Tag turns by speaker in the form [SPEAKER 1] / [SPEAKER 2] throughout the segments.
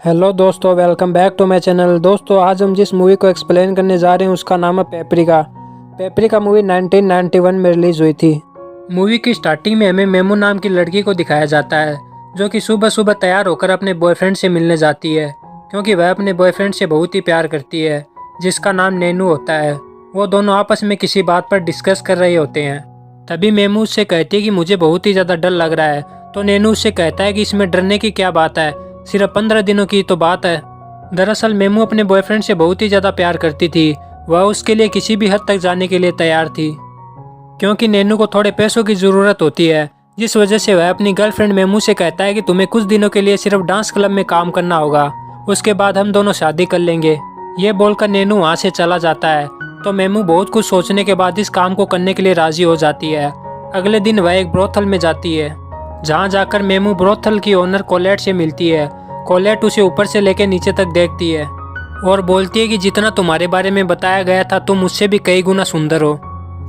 [SPEAKER 1] Hello दोस्तों, welcome back to my channel. दोस्तों, आज हम जिस मूवी को एक्सप्लेन करने जा रहे हैं उसका नाम है पेपरिका। पेपरिका मूवी 1991 में रिलीज हुई थी। मूवी की स्टार्टिंग में हमें मेमू नाम की लड़की को दिखाया जाता है, जो कि सुबह सुबह तैयार होकर अपने बॉयफ्रेंड से मिलने जाती है, क्योंकि वह अपने बॉयफ्रेंड से बहुत ही प्यार करती है, जिसका नाम नैनू होता है। वो दोनों आपस में किसी बात पर डिस्कस कर रहे होते हैं। तभी मेमू उससे कहती है कि मुझे बहुत ही ज़्यादा डर लग रहा है। तो नैनू उससे कहता है कि इसमें डरने की क्या बात है, सिर्फ 15 दिनों की तो बात है। दरअसल मेमू अपने बॉयफ्रेंड से बहुत ही ज़्यादा प्यार करती थी। वह उसके लिए किसी भी हद तक जाने के लिए तैयार थी, क्योंकि नैनू को थोड़े पैसों की ज़रूरत होती है, जिस वजह से वह अपनी गर्लफ्रेंड मेमू से कहता है कि तुम्हें कुछ दिनों के लिए सिर्फ डांस क्लब में काम करना होगा, उसके बाद हम दोनों शादी कर लेंगे। ये बोलकर नैनू वहाँ से चला जाता है। तो मेमू बहुत कुछ सोचने के बाद इस काम को करने के लिए राजी हो जाती है। अगले दिन वह एक ब्रोथल में जाती है, जहाँ जाकर मेमू ब्रोथल की ओनर कोलेट से मिलती है। कोलेट उसे ऊपर से लेकर नीचे तक देखती है और बोलती है कि जितना तुम्हारे बारे में बताया गया था तुम मुझसे भी कई गुना सुंदर हो।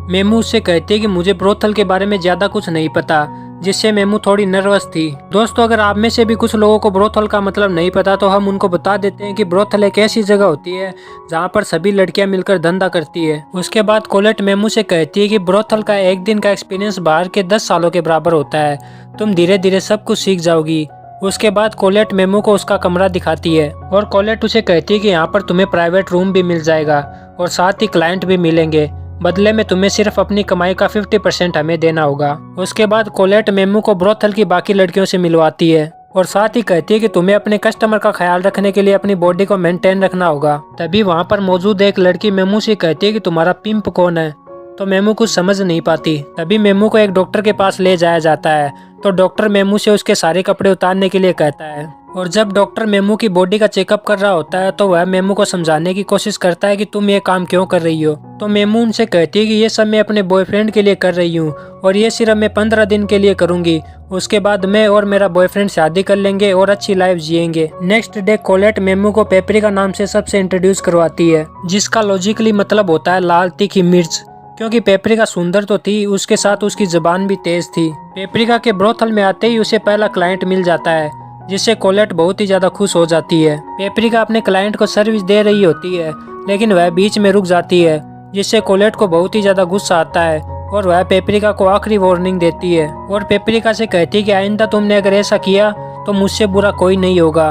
[SPEAKER 1] मेमू उससे कहती है कि मुझे ब्रोथल के बारे में ज़्यादा कुछ नहीं पता, जिससे मेमू थोड़ी नर्वस थी। दोस्तों, अगर आप में से भी कुछ लोगों को ब्रोथल का मतलब नहीं पता तो हम उनको बता देते हैं कि ब्रोथल एक ऐसी जगह होती है जहाँ पर सभी लड़कियाँ मिलकर धंधा करती है। उसके बाद कोलेट मेमू से कहती है कि ब्रोथल का एक दिन का एक्सपीरियंस बाहर के 10 सालों के बराबर होता है, तुम धीरे धीरे सब कुछ सीख जाओगी। उसके बाद कोलेट मेमू को उसका कमरा दिखाती है और कोलेट उसे कहती है कि यहाँ पर तुम्हें प्राइवेट रूम भी मिल जाएगा और साथ ही क्लाइंट भी मिलेंगे। बदले में तुम्हें सिर्फ अपनी कमाई का 50% हमें देना होगा। उसके बाद कोलेट मेमू को ब्रोथल की बाकी लड़कियों से मिलवाती है और साथ ही कहती है कि तुम्हें अपने कस्टमर का ख्याल रखने के लिए अपनी बॉडी को मेंटेन रखना होगा। तभी वहाँ पर मौजूद एक लड़की मेमू से कहती है कि तुम्हारा पिंप कौन है। तो मेमू कुछ समझ नहीं पाती। तभी मेमू को एक डॉक्टर के पास ले जाया जाता है। तो डॉक्टर मेमू से उसके सारे कपड़े उतारने के लिए कहता है और जब डॉक्टर मेमू की बॉडी का चेकअप कर रहा होता है तो वह मेमू को समझाने की कोशिश करता है कि तुम ये काम क्यों कर रही हो। तो मेमू उनसे कहती है कि ये सब मैं अपने बॉयफ्रेंड के लिए कर रही हूँ और ये सिर्फ मैं 15 दिन के लिए करूंगी। उसके बाद मैं और मेरा बॉयफ्रेंड शादी कर लेंगे और अच्छी लाइफ जिएंगे। नेक्स्ट डे कोलेट मेमू को पेपरिका नाम से सबसे इंट्रोड्यूस करवाती है, जिसका लॉजिकली मतलब होता है लाल तीखी मिर्च, क्योंकि पेपरिका सुंदर तो थी, उसके साथ उसकी जुबान भी तेज थी। पेपरिका के ब्रोथल में आते ही उसे पहला क्लाइंट मिल जाता है, जिससे कोलेट बहुत ही ज्यादा खुश हो जाती है। पेपरिका अपने क्लाइंट को सर्विस दे रही होती है, लेकिन वह बीच में रुक जाती है, जिससे कोलेट को बहुत ही ज्यादा गुस्सा आता है और वह पेपरिका को आखिरी वार्निंग देती है और पेपरिका से कहती है कि आइंदा तुमने अगर ऐसा किया तो मुझसे बुरा कोई नहीं होगा।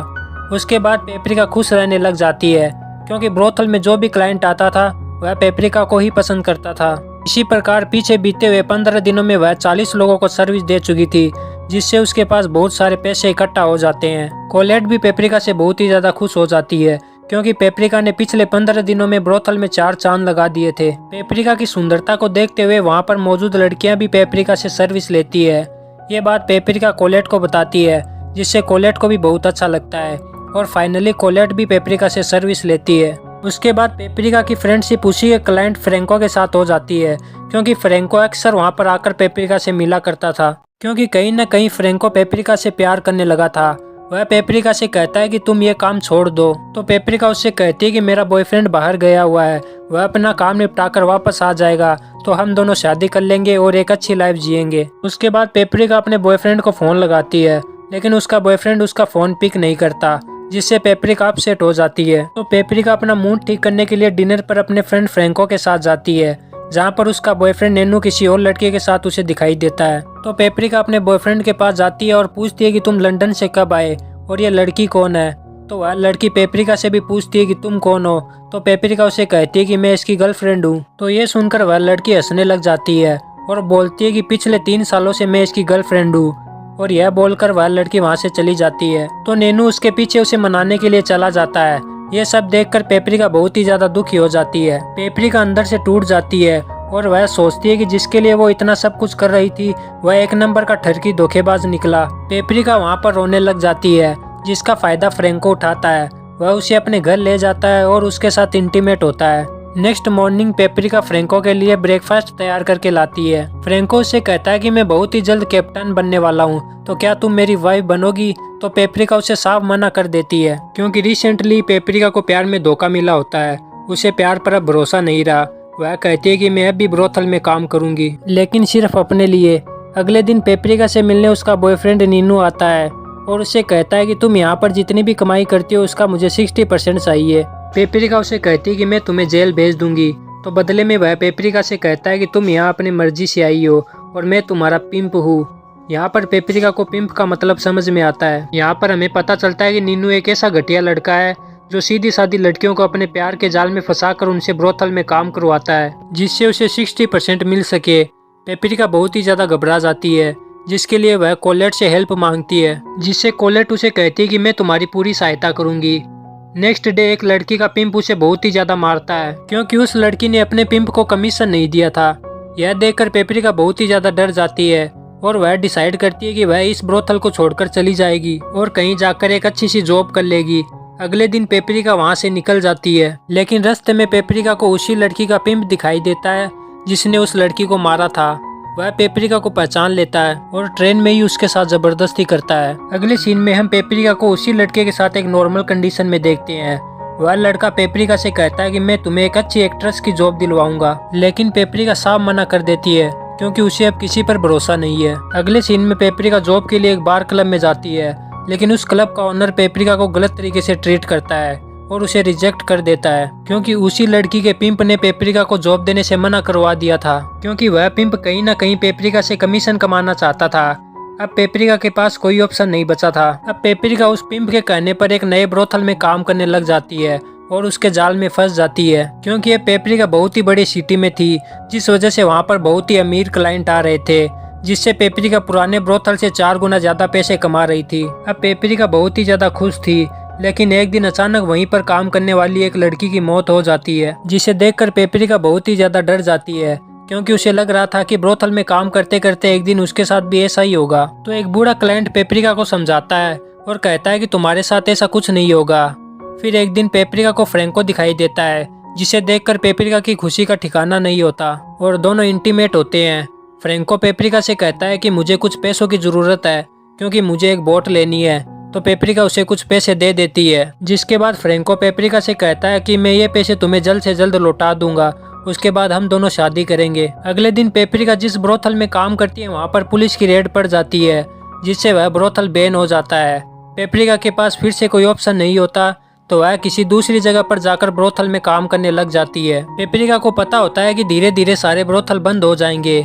[SPEAKER 1] उसके बाद पेपरिका खुश रहने लग जाती है, क्योंकि ब्रोथल में जो भी क्लाइंट आता था वह पेपरिका को ही पसंद करता था। इसी प्रकार पीछे बीते हुए 15 दिनों में वह 40 लोगों को सर्विस दे चुकी थी, जिससे उसके पास बहुत सारे पैसे इकट्ठा हो जाते हैं। कोलेट भी पेपरिका से बहुत ही ज्यादा खुश हो जाती है, क्योंकि पेपरिका ने पिछले 15 दिनों में ब्रोथल में 4 चांद लगा दिए थे। पेपरिका की सुंदरता को देखते हुए वहाँ पर मौजूद लड़कियां भी पेपरिका से सर्विस लेती है। ये बात पेपरिका कोलेट को बताती है, जिससे कोलेट को भी बहुत अच्छा लगता है और फाइनली कोलेट भी पेपरिका से सर्विस लेती है। उसके बाद पेपरिका की फ्रेंडशिप उसी के क्लाइंट फ्रेंको के साथ हो जाती है, क्योंकि फ्रेंको अक्सर वहाँ पर आकर पेपरिका से मिला करता था, क्योंकि कहीं न कहीं फ्रेंको पेपरिका से प्यार करने लगा था। वह पेपरिका से कहता है कि तुम ये काम छोड़ दो। तो पेपरिका उससे कहती है कि मेरा बॉयफ्रेंड बाहर गया हुआ है, वह अपना काम निपटाकर वापस आ जाएगा तो हम दोनों शादी कर लेंगे और एक अच्छी लाइफ जिएंगे। उसके बाद पेपरिका अपने बॉयफ्रेंड को फोन लगाती है, लेकिन उसका बॉयफ्रेंड उसका फोन पिक नहीं करता, जिससे पेपरिका अपसेट हो जाती है। तो पेपरिका अपना मूड ठीक करने के लिए डिनर पर अपने फ्रेंड फ्रेंको के साथ जाती है, जहाँ पर उसका बॉयफ्रेंड नैनू किसी और लड़के के साथ उसे दिखाई देता है। तो पेपरिका अपने बॉयफ्रेंड के पास जाती है और पूछती है कि तुम लंदन से कब आए और ये लड़की कौन है। तो वह लड़की पेपरिका से भी पूछती है कि तुम कौन हो। तो पेपरिका उसे कहती है कि मैं इसकी गर्लफ्रेंड हूँ। तो ये सुनकर वह लड़की हंसने लग जाती है और बोलती है कि पिछले 3 सालों से मैं इसकी गर्लफ्रेंड हूँ, और यह बोलकर वह लड़की वहाँ से चली जाती है। तो नैनू उसके पीछे उसे मनाने के लिए चला जाता है। यह सब देखकर पेपरिका बहुत ही ज्यादा दुखी हो जाती है। पेपरिका अंदर से टूट जाती है और वह सोचती है कि जिसके लिए वो इतना सब कुछ कर रही थी वह एक नंबर का ठरकी धोखेबाज निकला। पेपरिका वहाँ पर रोने लग जाती है, जिसका फायदा फ्रेंको उठाता है। वह उसे अपने घर ले जाता है और उसके साथ इंटीमेट होता है। नेक्स्ट मॉर्निंग पेपरिका फ्रेंको के लिए ब्रेकफास्ट तैयार करके लाती है। फ्रेंको उससे कहता है कि मैं बहुत ही जल्द कैप्टन बनने वाला हूँ, तो क्या तुम मेरी वाइफ बनोगी। तो पेपरिका उसे साफ मना कर देती है, क्योंकि रिसेंटली पेपरिका को प्यार में धोखा मिला होता है। उसे प्यार पर अब भरोसा नहीं रहा। वह कहती है कि मैं अब भी ब्रोथल में काम करूंगी, लेकिन सिर्फ अपने लिए। अगले दिन पेपरिका से मिलने उसका बॉयफ्रेंड नीनू आता है और उससे कहता है कि तुम यहाँ पर जितनी भी कमाई करती हो उसका मुझे 60% चाहिए। पेपरिका उसे कहती है कि मैं तुम्हें जेल भेज दूंगी। तो बदले में वह पेपरिका से कहता है कि तुम यहाँ अपनी मर्जी से आई हो और मैं तुम्हारा पिंप हूँ। यहाँ पर पेपरिका को पिंप का मतलब समझ में आता है। यहाँ पर हमें पता चलता है कि नीनू एक ऐसा घटिया लड़का है जो सीधी सादी लड़कियों को अपने प्यार के जाल में फंसाकर उनसे ब्रोथल में काम करवाता है, जिससे उसे 60% मिल सके। पेपरिका बहुत ही ज्यादा घबरा जाती है, जिसके लिए वह कोलेट से हेल्प मांगती है, जिससे कोलेट उसे कहती है कि मैं तुम्हारी पूरी सहायता करूंगी। नेक्स्ट डे एक लड़की का पिंप उसे बहुत ही ज्यादा मारता है, क्योंकि उस लड़की ने अपने पिंप को कमीशन नहीं दिया था। यह देखकर पेपरिका बहुत ही ज्यादा डर जाती है और वह डिसाइड करती है कि वह इस ब्रोथल को छोड़कर चली जाएगी और कहीं जाकर एक अच्छी सी जॉब कर लेगी। अगले दिन पेपरिका वहां से निकल जाती है, लेकिन रास्ते में पेपरिका को उसी लड़की का पिंप दिखाई देता है जिसने उस लड़की को मारा था। वह पेपरिका को पहचान लेता है और ट्रेन में ही उसके साथ जबरदस्ती करता है। अगले सीन में हम पेपरिका को उसी लड़के के साथ एक नॉर्मल कंडीशन में देखते हैं। वह लड़का पेपरिका से कहता है कि मैं तुम्हें एक अच्छी एक्ट्रेस की जॉब दिलवाऊंगा, लेकिन पेपरिका साफ मना कर देती है क्योंकि उसे अब किसी पर भरोसा नहीं है। अगले सीन में पेपरिका जॉब के लिए एक बार क्लब में जाती है, लेकिन उस क्लब का ओनर पेपरिका को गलत तरीके से ट्रीट करता है और उसे रिजेक्ट कर देता है, क्योंकि उसी लड़की के पिंप ने पेपरिका को जॉब देने से मना करवा दिया था, क्योंकि वह पिंप कहीं ना कहीं पेपरिका से कमीशन कमाना चाहता था। अब पेपरिका के पास कोई ऑप्शन नहीं बचा था। अब पेपरिका उस पिंप के कहने पर एक नए ब्रोथल में काम करने लग जाती है और उसके जाल में फंस जाती है, क्योंकि ये पेपरिका बहुत ही बड़ी सिटी में थी, जिस वजह से वहाँ पर बहुत ही अमीर क्लाइंट आ रहे थे, जिससे पेपरिका पुराने ब्रोथल से 4 गुना ज्यादा पैसे कमा रही थी। अब पेपरिका बहुत ही ज्यादा खुश थी, लेकिन एक दिन अचानक वहीं पर काम करने वाली एक लड़की की मौत हो जाती है, जिसे देखकर पेपरिका बहुत ही ज्यादा डर जाती है, क्योंकि उसे लग रहा था कि ब्रोथल में काम करते करते एक दिन उसके साथ भी ऐसा ही होगा। तो एक बूढ़ा क्लाइंट पेपरिका को समझाता है और कहता है कि तुम्हारे साथ ऐसा कुछ नहीं होगा। फिर एक दिन पेपरिका को फ्रैंको दिखाई देता है, जिसे देखकर पेपरिका की खुशी का ठिकाना नहीं होता और दोनों इंटीमेट होते हैं। फ्रैंको पेपरिका से कहता है कि मुझे कुछ पैसों की जरूरत है, क्योंकि मुझे एक बोट लेनी है। तो पेपरिका उसे कुछ पैसे दे देती है, जिसके बाद फ्रैंको पेपरिका से कहता है कि मैं ये पैसे तुम्हें जल्द से जल्द लौटा दूंगा, उसके बाद हम दोनों शादी करेंगे। अगले दिन पेपरिका जिस ब्रोथल में काम करती है वहाँ पर पुलिस की रेड पड़ जाती है, जिससे वह ब्रोथल बैन हो जाता है। पेपरिका के पास फिर से कोई ऑप्शन नहीं होता, तो वह किसी दूसरी जगह पर जाकर ब्रोथल में काम करने लग जाती है। पेपरिका को पता होता है कि धीरे धीरे सारे ब्रोथल बंद हो जाएंगे।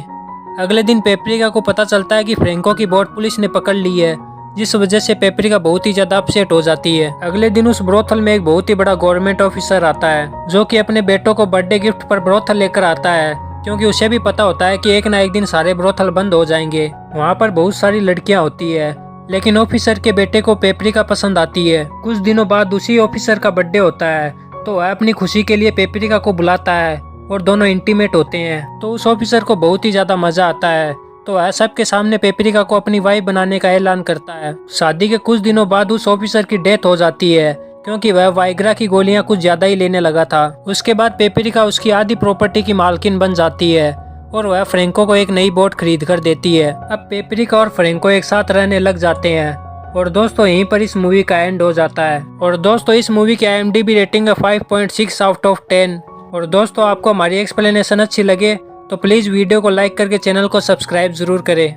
[SPEAKER 1] अगले दिन पेपरिका को पता चलता है कि फ्रैंको की बोट पुलिस ने पकड़ ली है, जिस वजह से पेपरिका बहुत ही ज्यादा अपसेट हो जाती है। अगले दिन उस ब्रोथल में एक बहुत ही बड़ा गवर्नमेंट ऑफिसर आता है, जो कि अपने बेटों को बर्थडे गिफ्ट पर ब्रोथल लेकर आता है, क्योंकि उसे भी पता होता है कि एक ना एक दिन सारे ब्रोथल बंद हो जाएंगे। वहाँ पर बहुत सारी लड़कियाँ होती है, लेकिन ऑफिसर के बेटे को पेपरिका पसंद आती है। कुछ दिनों बाद उसी ऑफिसर का बर्थडे होता है, तो वह अपनी खुशी के लिए पेपरिका को बुलाता है और दोनों इंटीमेट होते हैं। तो उस ऑफिसर को बहुत ही ज्यादा मजा आता है, तो वह सबके सामने पेपरिका को अपनी वाइफ बनाने का ऐलान करता है। शादी के कुछ दिनों बाद उस ऑफिसर की डेथ हो जाती है, क्योंकि वह वाइग्रा की गोलियां कुछ ज्यादा ही लेने लगा था। उसके बाद पेपरिका उसकी आधी प्रॉपर्टी की मालकिन बन जाती है और वह फ्रैंको को एक नई बोट खरीद कर देती है। अब पेपरिका और फ्रैंको एक साथ रहने लग जाते हैं। और दोस्तों यहीं पर इस मूवी का एंड हो जाता है। और दोस्तों इस मूवी की IMDb रेटिंग है 5.6 आउट ऑफ 10। और दोस्तों आपको हमारी एक्सप्लेनेशन अच्छी लगे तो प्लीज़ वीडियो को लाइक करके चैनल को सब्सक्राइब जरूर करें।